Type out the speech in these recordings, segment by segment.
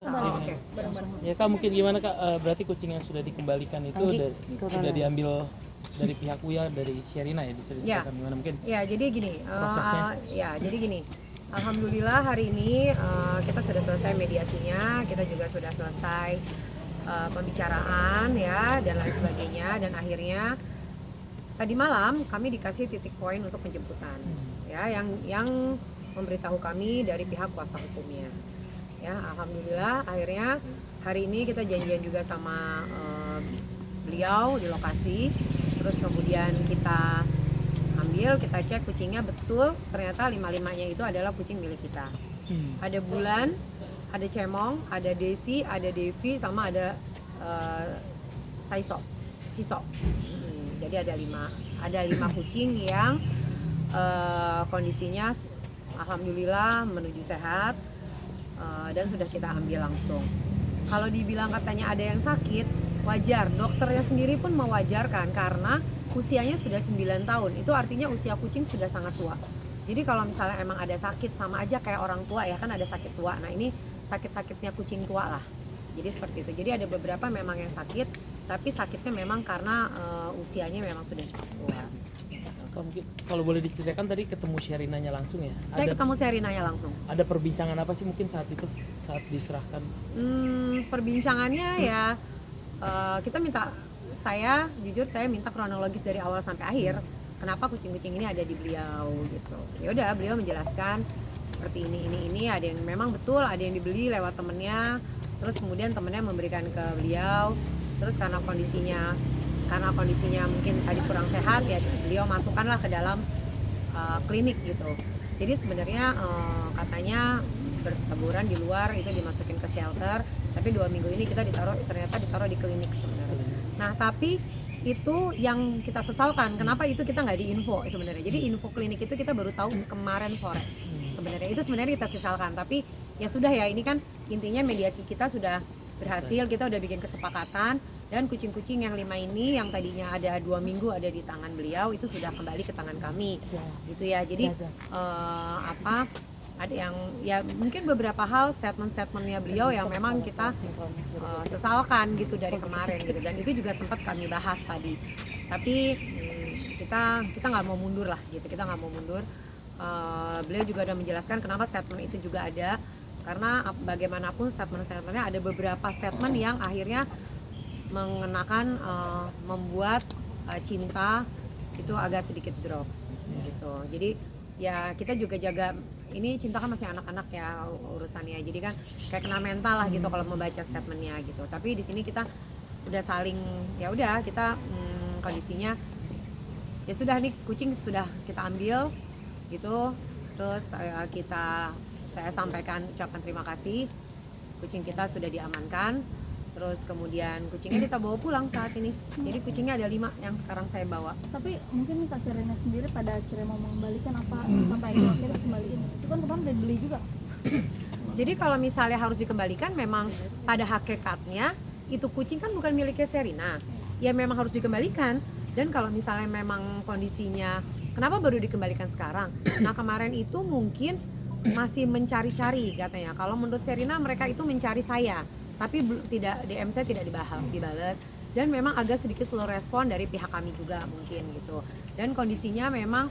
Oke. Ya Kak, mungkin gimana Kak, berarti kucing yang sudah dikembalikan itu sudah diambil dari pihak Uya, dari Sherina ya, bisa diceritakan gimana mungkin? Ya, jadi gini, prosesnya. Alhamdulillah hari ini kita sudah selesai mediasinya, kita juga sudah selesai pembicaraan ya dan lain sebagainya, dan akhirnya tadi malam kami dikasih titik poin untuk penjemputan ya, yang memberitahu kami dari pihak kuasa hukumnya. Ya, alhamdulillah akhirnya hari ini kita janjian juga sama beliau di lokasi. Terus kemudian kita cek kucingnya, betul ternyata 5-5-nya itu adalah kucing milik kita. Ada Bulan, ada Cemong, ada Desi, ada Devi, sama ada Siso. Jadi ada 5 kucing yang kondisinya alhamdulillah menuju sehat. Dan sudah kita ambil langsung. Kalau dibilang katanya ada yang sakit, wajar, dokternya sendiri pun mewajarkan karena usianya sudah 9 tahun, itu artinya usia kucing sudah sangat tua. Jadi kalau misalnya emang ada sakit, sama aja kayak orang tua ya kan, ada sakit tua. Nah ini sakit-sakitnya kucing tua lah, jadi seperti itu. Jadi ada beberapa memang yang sakit, tapi sakitnya memang karena usianya memang sudah cukup tua. Kalau boleh diceritakan, tadi ketemu Sherinanya langsung ya? Saya ketemu Sherinanya langsung. Ada perbincangan apa sih mungkin saat itu, saat diserahkan? Perbincangannya ya jujur saya minta kronologis dari awal sampai akhir. Kenapa kucing-kucing ini ada di beliau gitu. Ya udah, beliau menjelaskan seperti ini, ada yang memang betul, ada yang dibeli lewat temennya. Terus kemudian temennya memberikan ke beliau. Terus karena kondisinya mungkin tadi kurang sehat ya, beliau masukkanlah ke dalam klinik gitu. Jadi sebenarnya katanya bertaburan di luar, itu dimasukin ke shelter, tapi 2 minggu ini ternyata ditaruh di klinik sebenarnya. Nah tapi itu yang kita sesalkan, kenapa itu kita nggak diinfo sebenarnya. Jadi info klinik itu kita baru tahu kemarin sore sebenarnya. Itu sebenarnya kita sesalkan, tapi ya sudah ya, ini kan intinya mediasi kita sudah berhasil, kita udah bikin kesepakatan, dan kucing-kucing yang 5 ini yang tadinya ada 2 minggu ada di tangan beliau itu sudah kembali ke tangan kami gitu ya. Jadi ada yang ya mungkin beberapa hal statementnya beliau yang memang kita sesalkan gitu dari kemarin gitu, dan itu juga sempat kami bahas tadi. Tapi kita nggak mau mundur lah gitu, kita nggak mau mundur. Beliau juga udah menjelaskan kenapa statement itu juga ada, karena bagaimanapun statementnya ada beberapa statement yang akhirnya mengenakan membuat cinta itu agak sedikit drop gitu. Jadi ya kita juga jaga, ini cinta kan masih anak-anak ya urusannya, jadi kan kayak kena mental lah gitu kalau membaca statementnya gitu. Tapi di sini kita udah saling, ya udah kita kondisinya ya sudah, nih kucing sudah kita ambil gitu. Terus saya sampaikan ucapan terima kasih, kucing kita sudah diamankan. Terus kemudian kucingnya kita bawa pulang saat ini. Jadi kucingnya ada 5 yang sekarang saya bawa. Tapi mungkin Kak Sherina sendiri pada akhirnya mau mengembalikan apa sampai akhirnya kembaliin? Itu kan kemarin udah dibeli juga. Jadi kalau misalnya harus dikembalikan, memang pada hakikatnya itu kucing kan bukan miliknya Sherina. Ya memang harus dikembalikan. Dan kalau misalnya memang kondisinya, kenapa baru dikembalikan sekarang? Nah kemarin itu mungkin masih mencari-cari katanya. Kalau menurut Sherina mereka itu mencari saya, tapi tidak, DM saya tidak dibales, dan memang agak sedikit slow respon dari pihak kami juga mungkin gitu. Dan kondisinya memang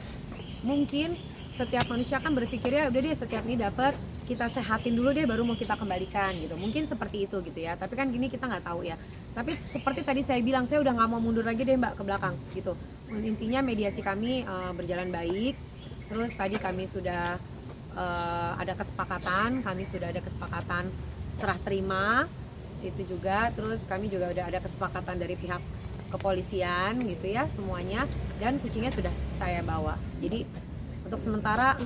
mungkin setiap manusia kan berpikirnya udah deh, setiap ini dapat kita sehatin dulu deh baru mau kita kembalikan gitu, mungkin seperti itu gitu ya. Tapi kan gini, kita nggak tahu ya. Tapi seperti tadi saya bilang, saya udah nggak mau mundur lagi deh Mbak ke belakang gitu. Intinya mediasi kami berjalan baik. Terus tadi kami sudah ada kesepakatan serah terima itu juga. Terus kami juga udah ada kesepakatan dari pihak kepolisian gitu ya semuanya, dan kucingnya sudah saya bawa. Jadi untuk sementara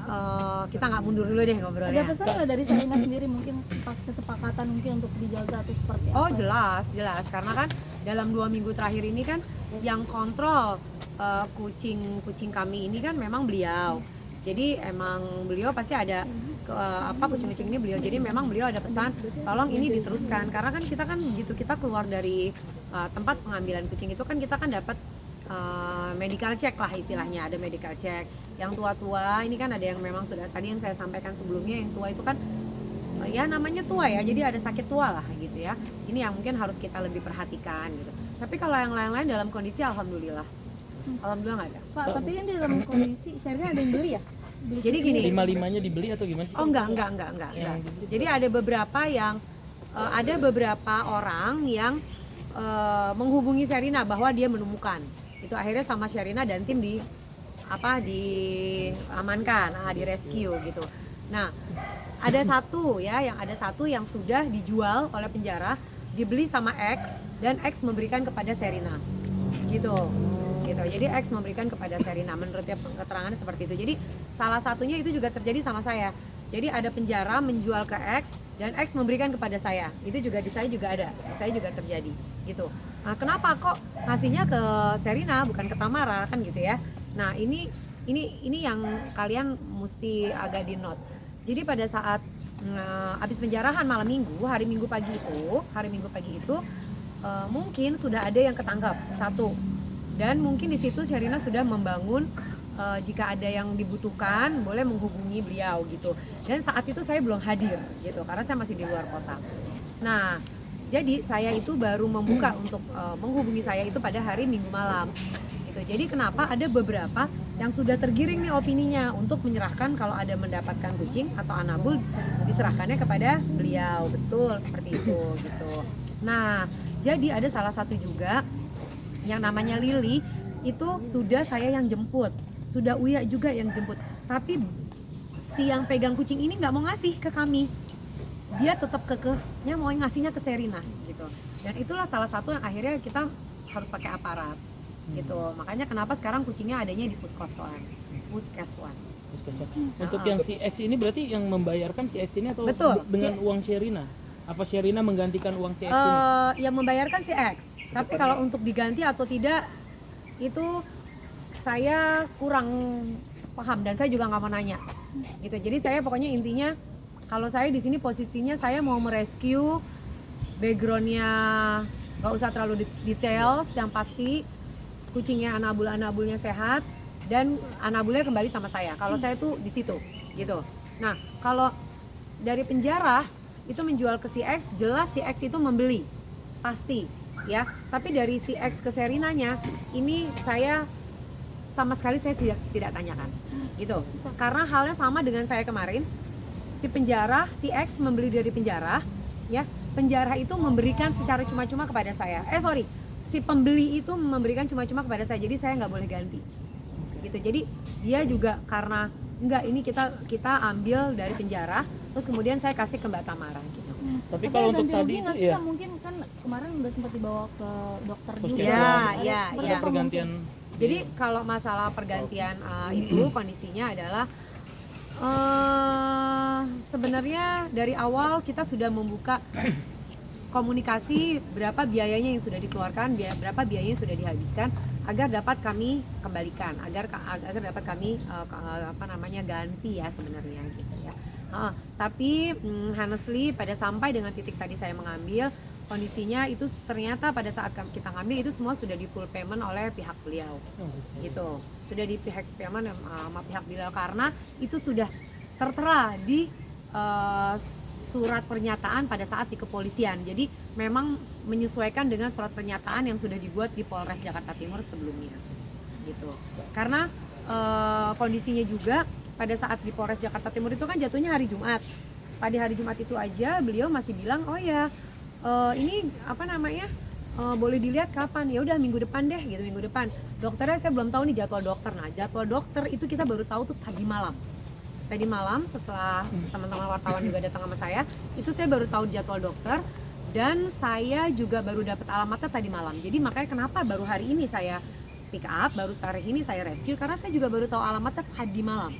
kita nggak mundur dulu deh ngobrolnya. Ada pesan nggak dari Sherina sendiri mungkin pas kesepakatan mungkin untuk dijaga atau seperti apa? Oh jelas, karena kan dalam 2 minggu terakhir ini kan yang kontrol kucing kami ini kan memang beliau. Jadi emang beliau pasti ada kucing-kucing ini beliau. Jadi memang beliau ada pesan, tolong ini diteruskan. Karena kan begitu kita keluar dari tempat pengambilan kucing itu kan kita kan dapat medical check lah istilahnya, ada medical check. Yang tua-tua ini kan ada yang memang sudah, tadi yang saya sampaikan sebelumnya, yang tua itu kan ya namanya tua ya, jadi ada sakit tua lah gitu ya. Ini yang mungkin harus kita lebih perhatikan gitu. Tapi kalau yang lain-lain dalam kondisi alhamdulillah nggak ada. Pak, tapi kan di dalam kondisi Sherina ada yang beli ya? Jadi gini, 5-5-nya dibeli atau gimana sih? oh enggak. Jadi ada beberapa orang yang menghubungi Sherina bahwa dia menemukan. Itu akhirnya sama Sherina dan tim diamankan, di rescue gitu. Nah, ada satu yang sudah dijual oleh penjara, dibeli sama X dan X memberikan kepada Sherina. Gitu. Jadi X memberikan kepada Sherina, menurut dia keterangannya seperti itu. Jadi salah satunya itu juga terjadi sama saya. Jadi ada penjara menjual ke X dan X memberikan kepada saya. Itu juga di saya juga ada. Saya juga terjadi gitu. Nah, kenapa kok ngasihnya ke Sherina bukan ke Tamara kan gitu ya. Nah, ini yang kalian mesti agak di note. Jadi pada saat habis penjarahan malam Minggu, hari Minggu pagi itu mungkin sudah ada yang ketangkap satu. Dan mungkin di situ Sherina sudah membangun jika ada yang dibutuhkan boleh menghubungi beliau gitu. Dan saat itu saya belum hadir gitu karena saya masih di luar kota. Nah, jadi saya itu baru membuka untuk menghubungi saya itu pada hari Minggu malam. Gitu. Jadi kenapa ada beberapa yang sudah tergiring nih opininya untuk menyerahkan kalau ada mendapatkan kucing atau anabul diserahkannya kepada beliau. Betul seperti itu gitu. Nah, jadi ada salah satu juga yang namanya Lily itu sudah saya yang jemput, sudah Uya juga yang jemput, tapi si yang pegang kucing ini nggak mau ngasih ke kami, dia tetap kekehnya mau ngasihnya ke Sherina gitu. Dan itulah salah satu yang akhirnya kita harus pakai aparat gitu. Makanya kenapa sekarang kucingnya adanya di puskeswan. Untuk yang si X ini berarti yang membayarkan si X ini atau Betul, dengan uang Sherina? Apa Sherina menggantikan uang si X ini? Yang membayarkan si X. Tapi kalau untuk diganti atau tidak itu saya kurang paham dan saya juga nggak mau nanya gitu. Jadi saya pokoknya intinya kalau saya di sini posisinya saya mau merescue, backgroundnya nggak usah terlalu details, yang pasti kucingnya anabulnya sehat dan anabulnya kembali sama saya. Kalau saya tuh di situ gitu. Nah, kalau dari penjara itu menjual ke si X, jelas si X itu membeli pasti ya. Tapi dari si X ke Sherinanya ini saya sama sekali saya tidak tanyakan gitu. Karena halnya sama dengan saya kemarin, si si X membeli dari penjara ya. Penjara itu memberikan secara cuma-cuma kepada saya. Si pembeli itu memberikan cuma-cuma kepada saya. Jadi saya nggak boleh ganti gitu. Jadi dia juga karena ini kita ambil dari penjara, terus kemudian saya kasih ke Mbak Tamara gitu. Tapi kalau untuk tadi itu ya mungkin kan kemarin udah sempat dibawa ke dokter juga. Ya. Ada pergantian. Jadi kalau masalah pergantian itu kondisinya adalah sebenarnya dari awal kita sudah membuka komunikasi berapa biayanya yang sudah dikeluarkan, berapa biayanya yang sudah dihabiskan agar dapat kami kembalikan, agar dapat kami ganti ya sebenarnya gitu ya. Tapi honestly sampai dengan titik tadi saya mengambil, kondisinya itu ternyata pada saat kita ngambil itu semua sudah di full payment oleh pihak beliau gitu. Sudah di pihak payment sama pihak beliau karena itu sudah tertera di surat pernyataan pada saat di kepolisian. Jadi memang menyesuaikan dengan surat pernyataan yang sudah dibuat di Polres Jakarta Timur sebelumnya gitu. Karena kondisinya juga pada saat di Polres Jakarta Timur itu kan jatuhnya hari Jumat. Pada hari Jumat itu aja beliau masih bilang, oh ya ini boleh dilihat kapan? Ya udah minggu depan deh gitu, minggu depan. Dokternya saya belum tahu nih jadwal dokter. Nah, jadwal dokter itu kita baru tahu tuh tadi malam. Tadi malam setelah teman-teman wartawan juga datang sama saya, itu saya baru tahu jadwal dokter dan saya juga baru dapat alamatnya tadi malam. Jadi makanya kenapa baru hari ini saya pick up, baru hari ini saya rescue karena saya juga baru tahu alamatnya tadi malam.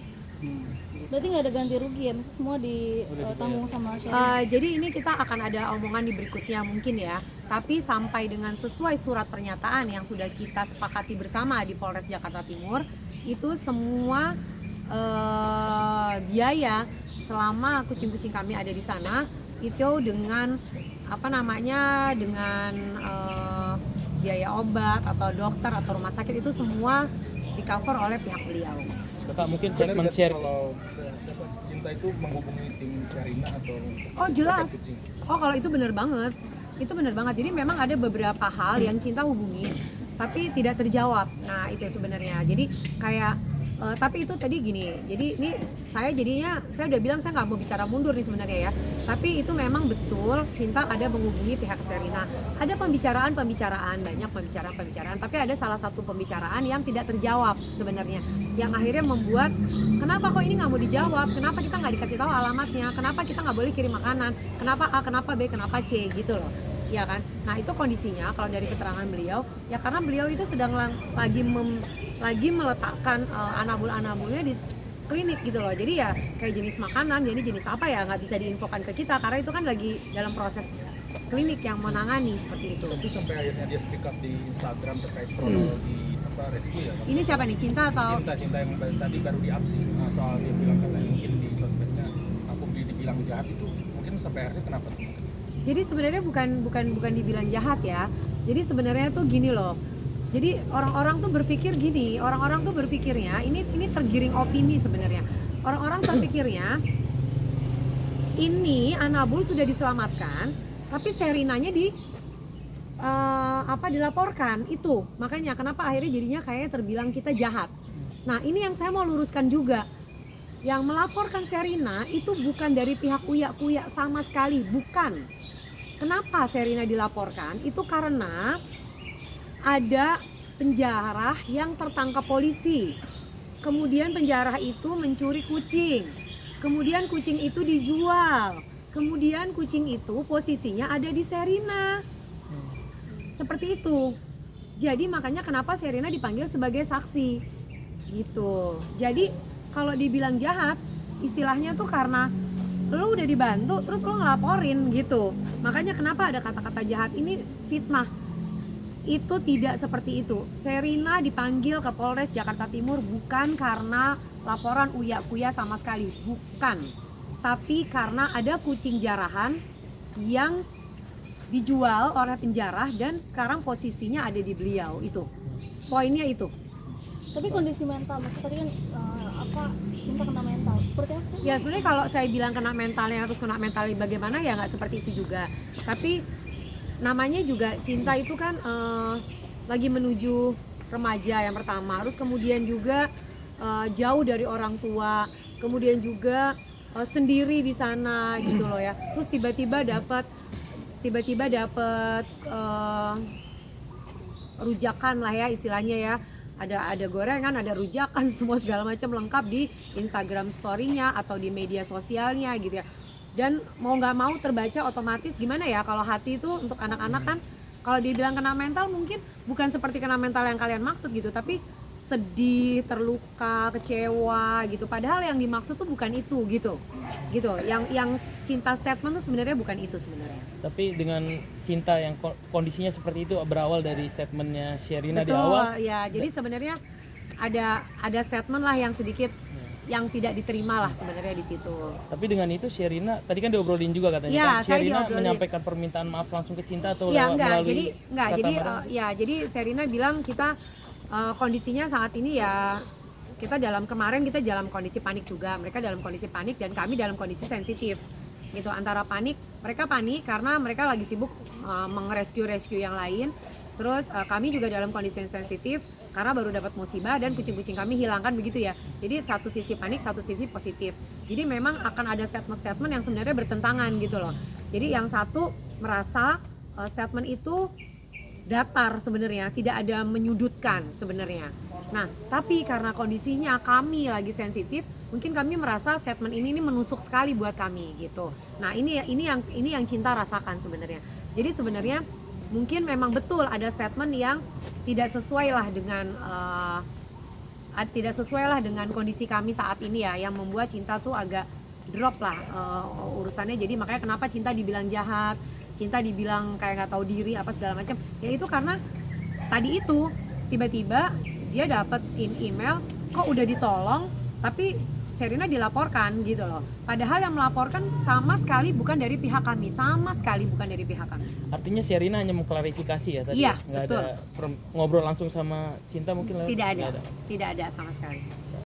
Berarti nggak ada ganti rugi ya, maksudnya semua ditanggung sama Sherina? Jadi ini kita akan ada omongan di berikutnya mungkin ya. Tapi sampai dengan sesuai surat pernyataan yang sudah kita sepakati bersama di Polres Jakarta Timur, itu semua biaya selama kucing-kucing kami ada di sana itu dengan dengan biaya obat atau dokter atau rumah sakit itu semua di cover oleh pihak beliau Kakak mungkin Benar segmen nggak share. kalau siapa Cinta itu menghubungi tim Sherina atau Oh jelas. terkait kucing? Oh kalau itu benar banget. Itu benar banget. Jadi memang ada beberapa hal yang Cinta hubungin tapi tidak terjawab. Nah, itu sebenarnya. Jadi kayak tapi itu tadi gini. Jadi ini saya udah bilang saya nggak mau bicara mundur nih sebenarnya ya. Tapi itu memang betul Cinta ada menghubungi pihak Sherina. Ada pembicaraan, banyak pembicaraan, tapi ada salah satu pembicaraan yang tidak terjawab sebenarnya. Yang akhirnya membuat kenapa kok ini nggak mau dijawab? Kenapa kita nggak dikasih tahu alamatnya? Kenapa kita nggak boleh kirim makanan? Kenapa A, kenapa B, kenapa C gitu loh. Ya kan? Nah itu kondisinya kalau dari keterangan beliau ya karena beliau itu sedang lagi meletakkan anabul-anabulnya di klinik gitu loh. Jadi ya kayak jenis makanan, jadi jenis apa ya nggak bisa diinfokan ke kita karena itu kan lagi dalam proses klinik yang menangani seperti itu. Tapi sampai akhirnya dia speak up di Instagram terkait kronologi rescue ya. Ini siapa nih, Cinta atau? Cinta yang tadi baru diapsi soal dia bilang katanya mungkin di sosmednya aku dibilang jahat itu mungkin sampai akhirnya kenapa tuh? Jadi sebenarnya bukan dibilang jahat ya. Jadi sebenarnya tuh gini loh. Jadi orang-orang tuh berpikir gini, orang-orang tuh berpikirnya ini tergiring opini sebenarnya. Orang-orang tuh pikirnya ini Anabul sudah diselamatkan, tapi Sherinanya dilaporkan itu. Makanya kenapa akhirnya jadinya kayaknya terbilang kita jahat. Nah, ini yang saya mau luruskan juga. Yang melaporkan Sherina itu bukan dari pihak Uya sama sekali, bukan. Kenapa Sherina dilaporkan? Itu karena ada penjarah yang tertangkap polisi. Kemudian penjarah itu mencuri kucing. Kemudian kucing itu dijual. Kemudian kucing itu posisinya ada di Sherina. Seperti itu. Jadi makanya kenapa Sherina dipanggil sebagai saksi. Gitu. Jadi kalau dibilang jahat, istilahnya tuh karena lo udah dibantu terus lo ngelaporin gitu. Makanya kenapa ada kata-kata jahat ini fitnah. Itu tidak seperti itu. Sherina dipanggil ke Polres Jakarta Timur bukan karena laporan Uya sama sekali, bukan. Tapi karena ada kucing jarahan yang dijual oleh penjarah dan sekarang posisinya ada di beliau itu. Poinnya itu. Tapi kondisi mental, maksudnya tadi kan Cinta kena mental, seperti apa sih? Ya sebenarnya kalau saya bilang kena mentalnya harus kena mentalnya bagaimana ya nggak seperti itu juga. Tapi namanya juga Cinta itu kan lagi menuju remaja yang pertama. Terus kemudian juga jauh dari orang tua. Kemudian juga sendiri di sana gitu loh ya. Terus tiba-tiba dapat rujakan lah ya istilahnya ya. Ada gorengan, ada rujakan, semua segala macam lengkap di Instagram story-nya atau di media sosialnya gitu ya. Dan mau nggak mau terbaca otomatis gimana ya kalau hati itu untuk anak-anak kan kalau dibilang kena mental mungkin bukan seperti kena mental yang kalian maksud gitu, tapi sedih, terluka, kecewa gitu. Padahal yang dimaksud tuh bukan itu gitu. Yang Cinta statement tuh sebenarnya bukan itu sebenarnya. Tapi dengan Cinta yang kondisinya seperti itu berawal dari statementnya Sherina Betul, di awal. ya. Jadi sebenarnya ada statement lah yang sedikit yang tidak diterima lah sebenarnya di situ. Tapi dengan itu Sherina tadi kan diobrolin juga katanya Ya, kan saya Sherina diobrolin. menyampaikan permintaan maaf langsung ke Cinta atau Ya, melalui jadi Sherina bilang kita kondisinya saat ini ya kita dalam kondisi panik juga, mereka dalam kondisi panik dan kami dalam kondisi sensitif gitu. Antara panik, mereka panik karena mereka lagi sibuk rescue yang lain. Terus kami juga dalam kondisi yang sensitif karena baru dapat musibah dan kucing-kucing kami hilangkan begitu ya. Jadi satu sisi panik, satu sisi positif. Jadi memang akan ada statement-statement yang sebenarnya bertentangan gitu loh. Jadi yang satu merasa statement itu datar sebenarnya, tidak ada menyudutkan sebenarnya. Nah, tapi karena kondisinya kami lagi sensitif, mungkin kami merasa statement ini menusuk sekali buat kami gitu. Nah, ini yang Cinta rasakan sebenarnya. Jadi sebenarnya mungkin memang betul ada statement yang tidak sesuai lah dengan kondisi kami saat ini ya, yang membuat Cinta tuh agak drop lah urusannya. Jadi makanya kenapa Cinta dibilang jahat, Cinta dibilang kayak nggak tahu diri apa segala macam. Ya itu karena tadi itu tiba-tiba dia dapat email kok udah ditolong tapi Sherina dilaporkan gitu loh. Padahal yang melaporkan sama sekali bukan dari pihak kami, sama sekali bukan dari pihak kami. Artinya Sherina hanya mengklarifikasi ya tadi. Iya, Nggak betul. ada ngobrol langsung sama Cinta mungkin Tidak ada sama sekali.